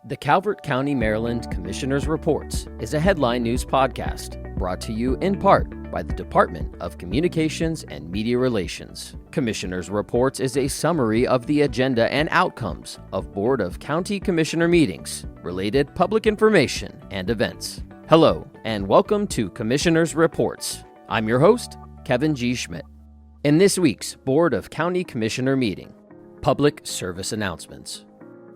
The Calvert County, Maryland Commissioner's Reports is a headline news podcast brought to you in part by the Department of Communications and Media Relations. Commissioner's Reports is a summary of the agenda and outcomes of Board of County Commissioner meetings, related public information, and events. Hello, and welcome to Commissioner's Reports. I'm your host, Kevin G. Schmidt. In this week's Board of County Commissioner meeting, public service announcements.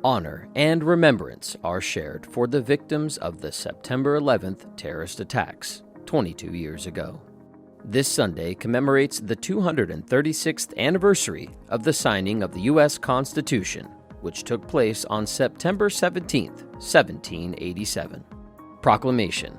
Honor and remembrance are shared for the victims of the September 11th terrorist attacks 22 years ago. This Sunday commemorates the 236th anniversary of the signing of the U.S. Constitution, which took place on September 17th, 1787. Proclamation: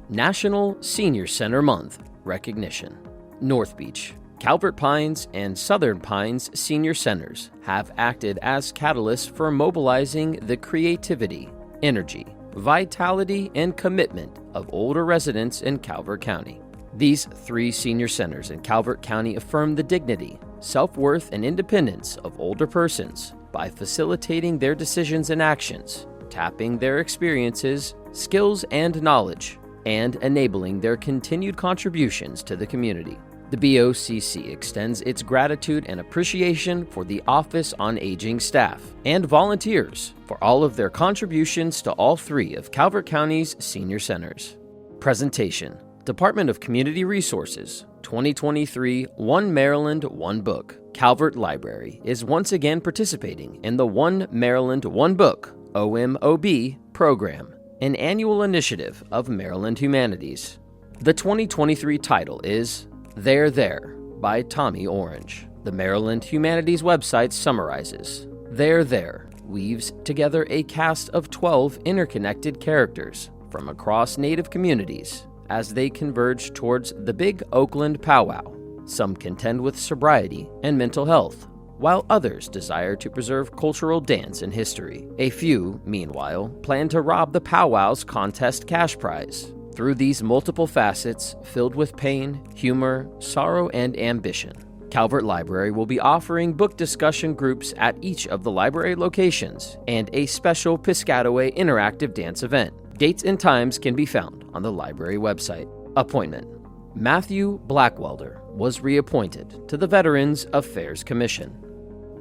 National Senior Center Month recognition. North Beach, Calvert Pines, and Southern Pines Senior Centers have acted as catalysts for mobilizing the creativity, energy, vitality, and commitment of older residents in Calvert County. These three senior centers in Calvert County affirm the dignity, self-worth, and independence of older persons by facilitating their decisions and actions, tapping their experiences, skills, and knowledge, and enabling their continued contributions to the community. The BOCC extends its gratitude and appreciation for the Office on Aging staff and volunteers for all of their contributions to all three of Calvert County's senior centers. Presentation: Department of Community Resources 2023 One Maryland, One Book. Calvert Library is once again participating in the One Maryland, One Book OMOB program, an annual initiative of Maryland Humanities. The 2023 title is There, There by Tommy Orange. The Maryland Humanities website summarizes: There, There weaves together a cast of 12 interconnected characters from across Native communities as they converge towards the Big Oakland Powwow. Some contend with sobriety and mental health, while others desire to preserve cultural dance and history. A few, meanwhile, plan to rob the powwow's contest cash prize. Through these multiple facets, filled with pain, humor, sorrow, and ambition, Calvert Library will be offering book discussion groups at each of the library locations and a special Piscataway interactive dance event. Dates and times can be found on the library website. Appointment: Matthew Blackwelder was reappointed to the Veterans Affairs Commission.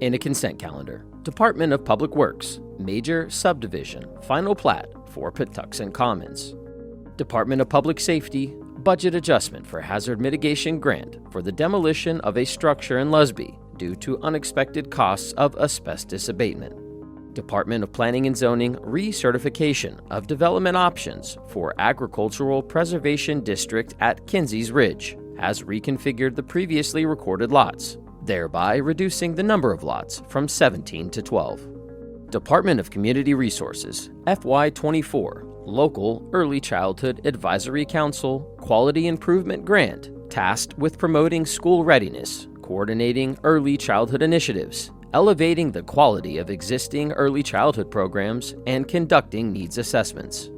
In a consent calendar, Department of Public Works, Major Subdivision, Final Plat for Patuxent Commons. Department of Public Safety, budget adjustment for hazard mitigation grant for the demolition of a structure in Lusby due to unexpected costs of asbestos abatement. Department of Planning and Zoning recertification of development options for Agricultural Preservation District at Kinsey's Ridge has reconfigured the previously recorded lots, thereby reducing the number of lots from 17 to 12. Department of Community Resources, FY24 Local Early Childhood Advisory Council Quality Improvement Grant, tasked with promoting school readiness, coordinating early childhood initiatives, elevating the quality of existing early childhood programs, and conducting needs assessments.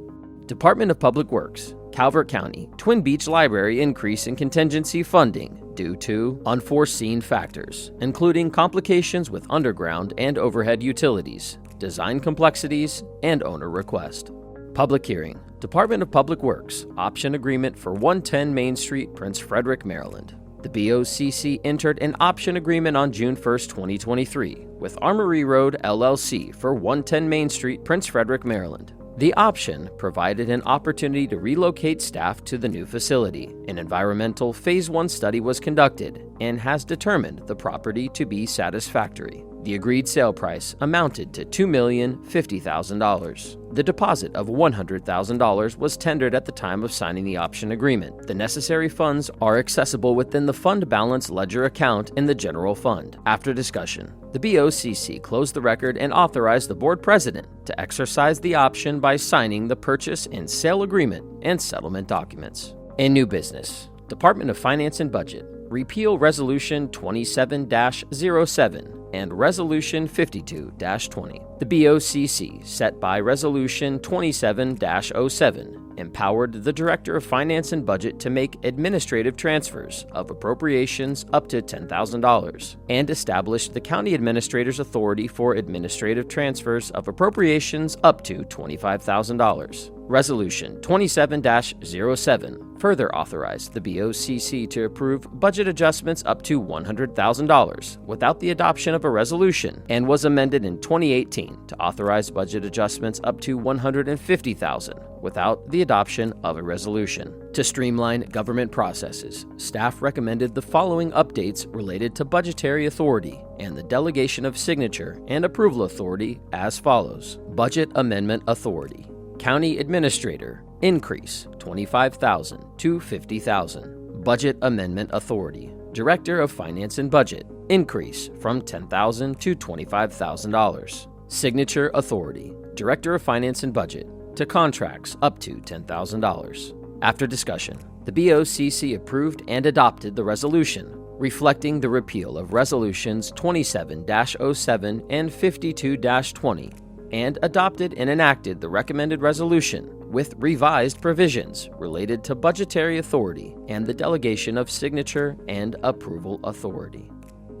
Department of Public Works, Calvert County Twin Beach Library increase in contingency funding due to unforeseen factors, including complications with underground and overhead utilities, design complexities, and owner request. Public hearing: Department of Public Works option agreement for 110 Main Street, Prince Frederick, Maryland. The BOCC entered an option agreement on June 1, 2023 with Armory Road LLC for 110 Main Street, Prince Frederick, Maryland. The option provided an opportunity to relocate staff to the new facility. An environmental Phase 1 study was conducted and has determined the property to be satisfactory. The agreed sale price amounted to $2,050,000. The deposit of $100,000 was tendered at the time of signing the option agreement. The necessary funds are accessible within the fund balance ledger account in the general fund. After discussion, the BOCC closed the record and authorized the board president to exercise the option by signing the purchase and sale agreement and settlement documents. In new business, Department of Finance and Budget, repeal Resolution 27-07 and Resolution 52-20. The BOCC, set by Resolution 27-07, empowered the Director of Finance and Budget to make administrative transfers of appropriations up to $10,000 and established the County Administrator's authority for administrative transfers of appropriations up to $25,000. Resolution 27-07 further authorized the BOCC to approve budget adjustments up to $100,000 without the adoption of a resolution, and was amended in 2018 to authorize budget adjustments up to $150,000 without the adoption of a resolution. To streamline government processes, staff recommended the following updates related to budgetary authority and the delegation of signature and approval authority as follows. Budget Amendment Authority. County Administrator, increase $25,000 to $50,000. Budget Amendment Authority. Director of Finance and Budget, increase from $10,000 to $25,000. Signature Authority. Director of Finance and Budget, to contracts up to $10,000. After discussion, the BOCC approved and adopted the resolution, reflecting the repeal of Resolutions 27-07 and 52-20, and adopted and enacted the recommended resolution with revised provisions related to budgetary authority and the delegation of signature and approval authority.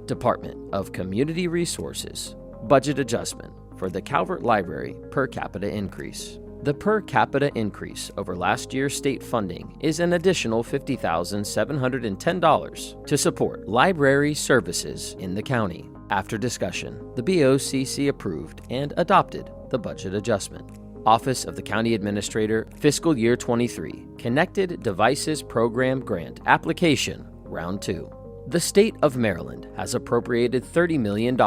Department of Community Resources. Budget adjustment for the Calvert Library per capita increase. The per capita increase over last year's state funding is an additional $50,710 to support library services in the county. After discussion, the BOCC approved and adopted the budget adjustment. Office of the County Administrator, Fiscal Year 23, Connected Devices Program Grant Application, Round 2. The state of Maryland has appropriated $30 million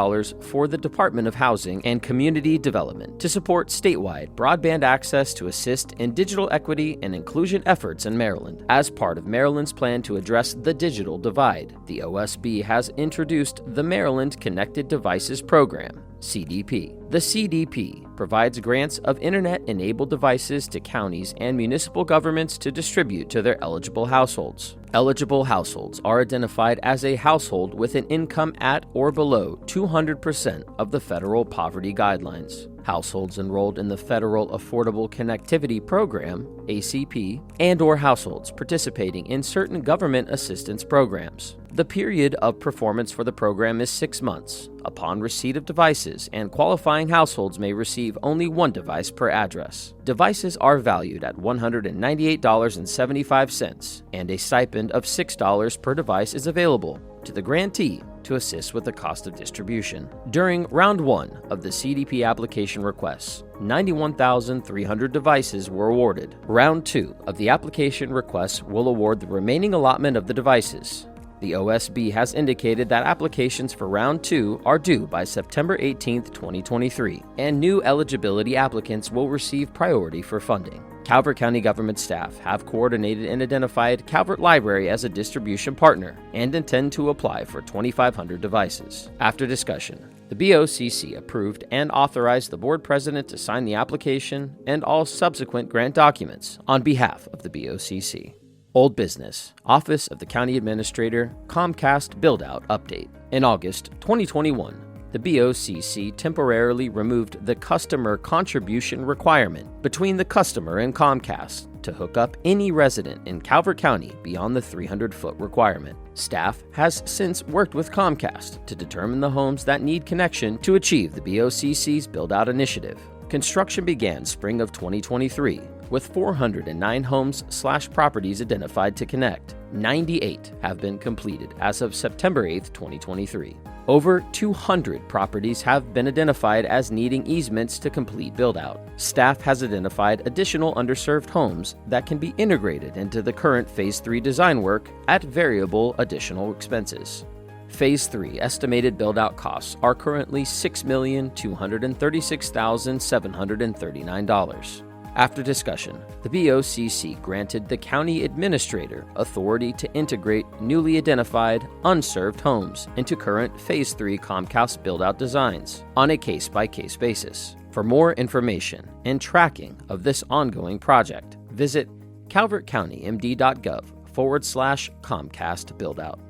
for the Department of Housing and Community Development to support statewide broadband access to assist in digital equity and inclusion efforts in Maryland. As part of Maryland's plan to address the digital divide, the OSB has introduced the Maryland Connected Devices Program, CDP. The CDP provides grants of internet-enabled devices to counties and municipal governments to distribute to their eligible households. Eligible households are identified as a household with an income at or below 200% of the federal poverty guidelines. Households enrolled in the Federal Affordable Connectivity Program, ACP, and/or households participating in certain government assistance programs. The period of performance for the program is 6 months. Upon receipt of devices, and qualifying households may receive only one device per address. Devices are valued at $198.75, and a stipend of $6 per device is available to the grantee to assist with the cost of distribution. During Round 1 of the CDP application requests, 91,300 devices were awarded. Round 2 of the application requests will award the remaining allotment of the devices. The OSB has indicated that applications for Round 2 are due by September 18, 2023, and new eligibility applicants will receive priority for funding. Calvert County Government staff have coordinated and identified Calvert Library as a distribution partner and intend to apply for 2,500 devices. After discussion, the BOCC approved and authorized the board president to sign the application and all subsequent grant documents on behalf of the BOCC. Old Business, Office of the County Administrator, Comcast Build-Out Update. In August 2021, the BOCC temporarily removed the customer contribution requirement between the customer and Comcast to hook up any resident in Calvert County beyond the 300-foot requirement. Staff has since worked with Comcast to determine the homes that need connection to achieve the BOCC's Build-Out Initiative. Construction began spring of 2023, with 409 homes/properties identified to connect. 98 have been completed as of September 8, 2023. Over 200 properties have been identified as needing easements to complete build-out. Staff has identified additional underserved homes that can be integrated into the current Phase 3 design work at variable additional expenses. Phase 3 estimated build-out costs are currently $6,236,739. After discussion, the BOCC granted the County Administrator authority to integrate newly identified, unserved homes into current Phase 3 Comcast build-out designs on a case-by-case basis. For more information and tracking of this ongoing project, visit calvertcountymd.gov/Comcast build-out.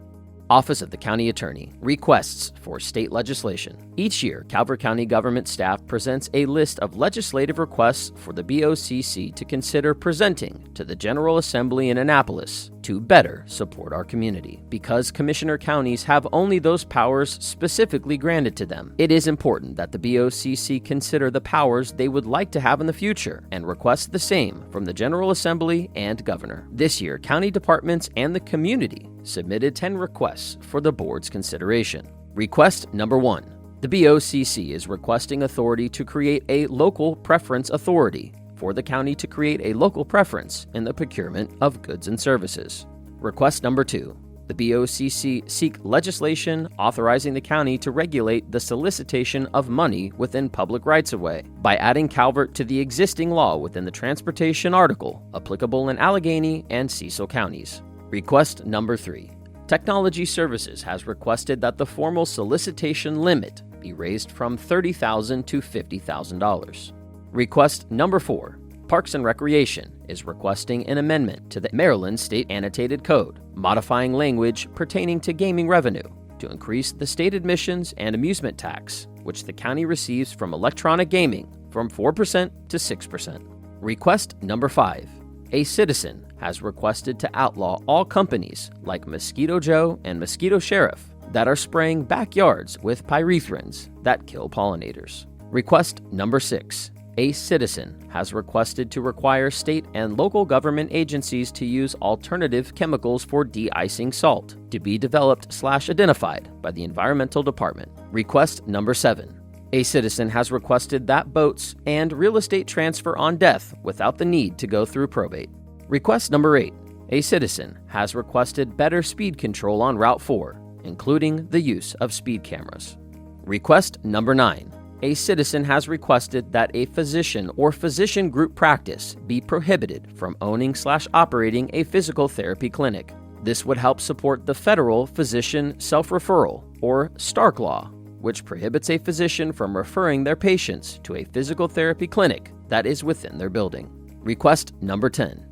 Office of the County Attorney, requests for state legislation. Each year, Calvert County Government staff presents a list of legislative requests for the BOCC to consider presenting to the General Assembly in Annapolis to better support our community. Because commissioner counties have only those powers specifically granted to them, it is important that the BOCC consider the powers they would like to have in the future and request the same from the General Assembly and Governor. This year, county departments and the community submitted 10 requests for the board's consideration. Request number 1. The BOCC is requesting authority to create a local preference authority for the county to create a local preference in the procurement of goods and services. Request number 2. The BOCC seek legislation authorizing the county to regulate the solicitation of money within public rights-of-way by adding Calvert to the existing law within the transportation article applicable in Allegheny and Cecil counties. Request number 3. Technology Services has requested that the formal solicitation limit be raised from $30,000 to $50,000. Request number 4. Parks and Recreation is requesting an amendment to the Maryland State Annotated Code, modifying language pertaining to gaming revenue to increase the state admissions and amusement tax, which the county receives from electronic gaming, from 4% to 6%. Request number 5. A citizen has requested to outlaw all companies like Mosquito Joe and Mosquito Sheriff that are spraying backyards with pyrethrins that kill pollinators. Request number 6. A citizen has requested to require state and local government agencies to use alternative chemicals for de-icing salt to be developed/identified by the Environmental Department. Request number 7. A citizen has requested that boats and real estate transfer on death without the need to go through probate. Request number 8. A citizen has requested better speed control on Route 4, including the use of speed cameras. Request number 9. A citizen has requested that a physician or physician group practice be prohibited from owning/operating a physical therapy clinic. This would help support the federal physician self-referral, or Stark Law, which prohibits a physician from referring their patients to a physical therapy clinic that is within their building. Request number 10.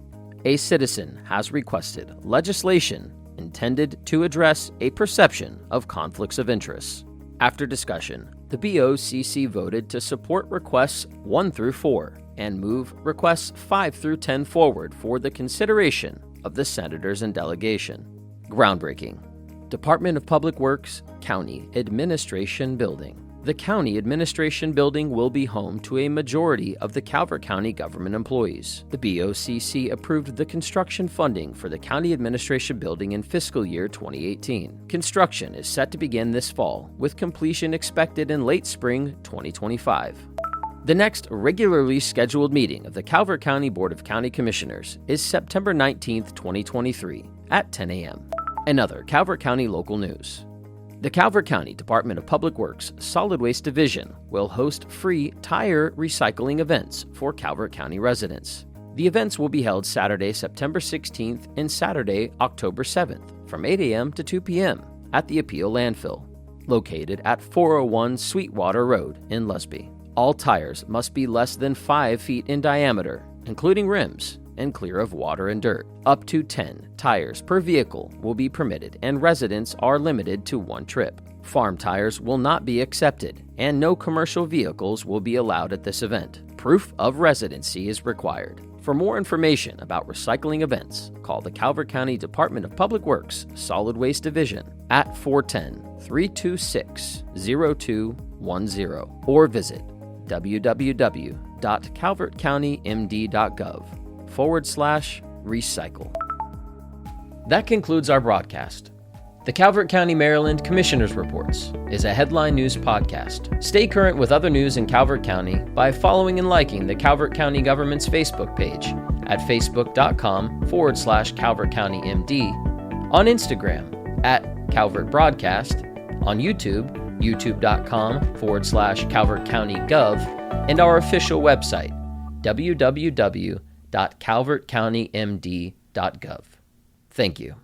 A citizen has requested legislation intended to address a perception of conflicts of interest. After discussion, the BOCC voted to support requests 1 through 4 and move requests 5 through 10 forward for the consideration of the senators and delegation. Groundbreaking. Department of Public Works, County Administration Building. The County Administration Building will be home to a majority of the Calvert County government employees. The BOCC approved the construction funding for the County Administration Building in fiscal year 2018. Construction is set to begin this fall, with completion expected in late spring 2025. The next regularly scheduled meeting of the Calvert County Board of County Commissioners is September 19, 2023, at 10 a.m. And other Calvert County local news. The Calvert County Department of Public Works Solid Waste Division will host free tire recycling events for Calvert County residents. The events will be held Saturday, September 16th and Saturday, October 7th from 8 a.m. to 2 p.m. at the Appeal Landfill, located at 401 Sweetwater Road in Lusby. All tires must be less than 5 feet in diameter, including rims, and clear of water and dirt. Up to 10 tires per vehicle will be permitted, and residents are limited to 1 trip. Farm tires will not be accepted, and no commercial vehicles will be allowed at this event. Proof of residency is required. For more information about recycling events, call the Calvert County Department of Public Works Solid Waste Division at 410-326-0210 or visit www.calvertcountymd.gov/recycle. That concludes our broadcast. The Calvert County, Maryland Commissioners Reports is a headline news podcast. Stay current with other news in Calvert County by following and liking the Calvert County Government's Facebook page at facebook.com/Calvert County MD, on Instagram at Calvert Broadcast, on YouTube, youtube.com/Calvert County Gov, and our official website, www.calvertcountymd.gov. Thank you.